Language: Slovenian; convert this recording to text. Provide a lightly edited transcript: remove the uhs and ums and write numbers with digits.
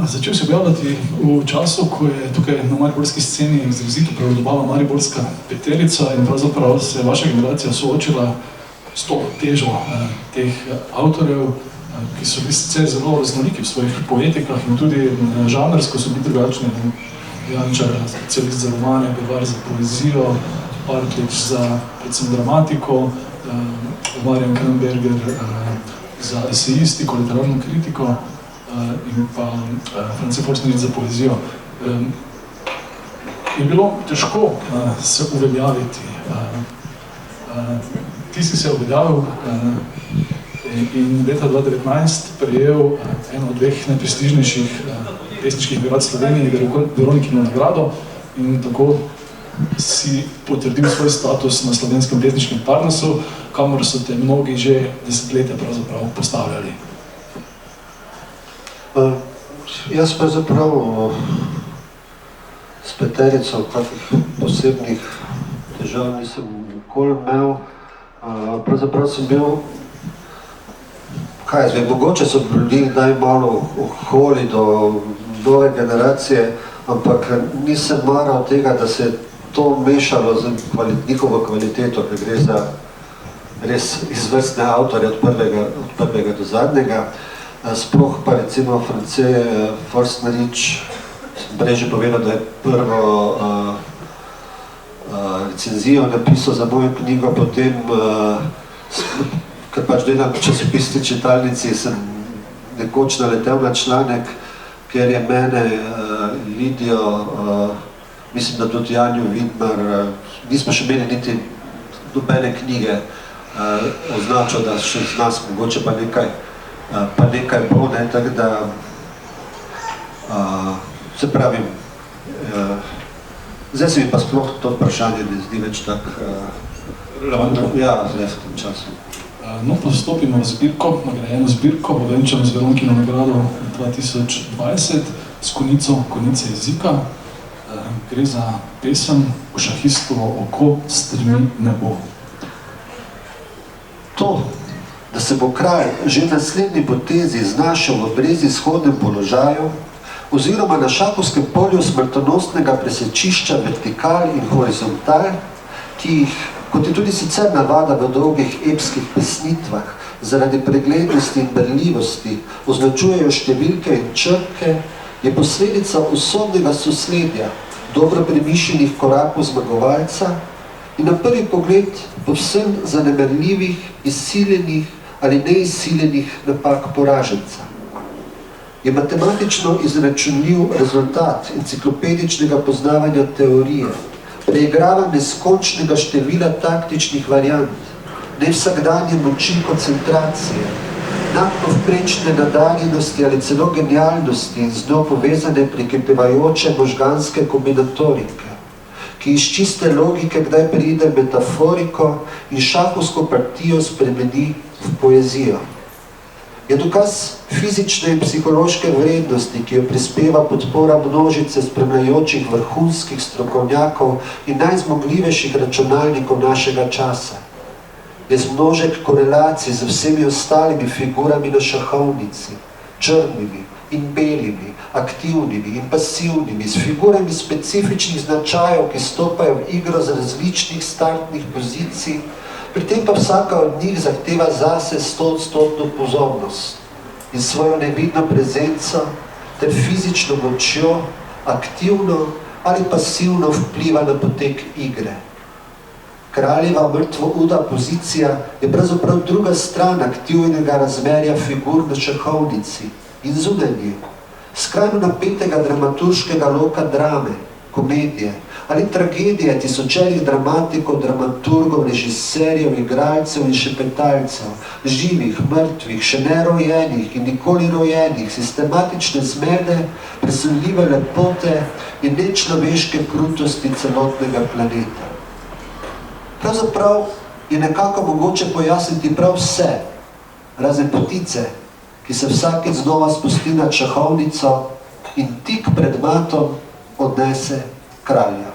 začel se objavljati v času, ko je tukaj na mariborski sceni izrazito prevladovala mariborska peterica in pravzaprav se je vaša generacija soočila s to težo teh avtorjev, ki so bili sicer zelo raznoliki v svojih poetikah in tudi žanrsko so bili drugačni. Jančar, specialist za romane, Bevar za poezijo, Partlič za predvsem dramatiko, Marjan Kramberger za esejistiko, literarno kritiko in pa France Forstneric za poezijo. Je bilo težko se uveljaviti. Ti si se uveljavil in leta 2019 prejel eno od dveh najprestižnejših pesniških nagrad Slovenije, Veronikino nagrado, in tako si potrdil svoj status na slovenskem pesniškem Parnasu, kamor so te mnogi že desetletja pravzaprav postavljali. Jaz pravzaprav s peterico kakih posebnih težav nisem nikoli imel. Pravzaprav sem bil, kaj jaz vem, mogoče so bili najmalo oholi do nove generacije, ampak nisem maral tega, da se je to mešalo z njihovo kvaliteto, ker gre za res izvrstne avtorje od prvega do zadnjega. Sploh pa recimo France Forstneric, sem prej že povedal, da je prvo recenzijo napisal za mojo knjigo, potem, ker pač delam v časopisni čitalnici, sem nekoč naletel na članek, ker je mene Lidijo, mislim, da tudi Janju Vidmar, nismo še imeli niti nobene knjige, označil, da še z nas mogoče pa nekaj bo, ne, tako da se pravim, zdaj se mi pa sploh to vprašanje ne zdi več tak relevantno. Ja, zdaj v tem času. No, pa vstopimo v zbirko, nagrajeno zbirko, povenčam z Veronikino nagrado 2020 s konico Konice jezika. Gre za pesem V šahistovo oko strmi nebo. To, da se bo kralj že v naslednji potezi znašel v brezizhodnem položaju oziroma na šahovskem polju smrtonosnega presečišča vertikal in horizontal, ki jih, kot je tudi sicer navada v dolgih epskih pesnitvah, zaradi preglednosti in berljivosti označujejo številke in črke, je posledica usodnega sosledja, dobro premišljenih korakov zmagovalca in na prvi pogled povsem zanemerljivih, izsiljenih ali neizsiljenih napak poraženca. Je matematično izračunljiv rezultat enciklopedičnega poznavanja teorije, preigrava neskončnega števila taktičnih variant, nevsakdanje moči koncentracije, nadpovprečne nadarjenosti ali celo genialnosti in z njo povezane prikrivajoče možganske kombinatorike, ki iz čiste logike kdaj preide metaforiko in šahovsko partijo spremeni v poezijo. Je dokaz fizične in psihološke vrednosti, ki jo prispeva podpora množice spremljajočih vrhunskih strokovnjakov in najzmogljivejših računalnikov našega časa. Je zmnožek korelacij z vsemi ostalimi figurami na šahovnici, črnimi in belimi, aktivnimi in pasivnimi, s figurami specifičnih značajev, ki stopajo v igro z različnih startnih pozicij, pri tem pa vsaka od njih zahteva zase 100% pozornost in svojo nevidno prezenco ter fizično močjo aktivno ali pasivno vpliva na potek igre. Kraljeva mrtvo-uda pozicija je pravzaprav druga stran aktivnega razmerja figur na šahovnici in zunaj, skrajno napetega dramaturškega loka drame, komedije ali tragedije tisočerih dramatikov, dramaturgov, režiserjev, igralcev in šepetalcev, živih, mrtvih, še nerojenih in nikoli rojenih, sistematične zmede, presunljive lepote in nečloveške krutosti celotnega planeta. Pravzaprav je nekako mogoče pojasniti prav vse, razen potice, ki se vsakeč znova spusti nad šahovnico in tik pred matom odnese kralja.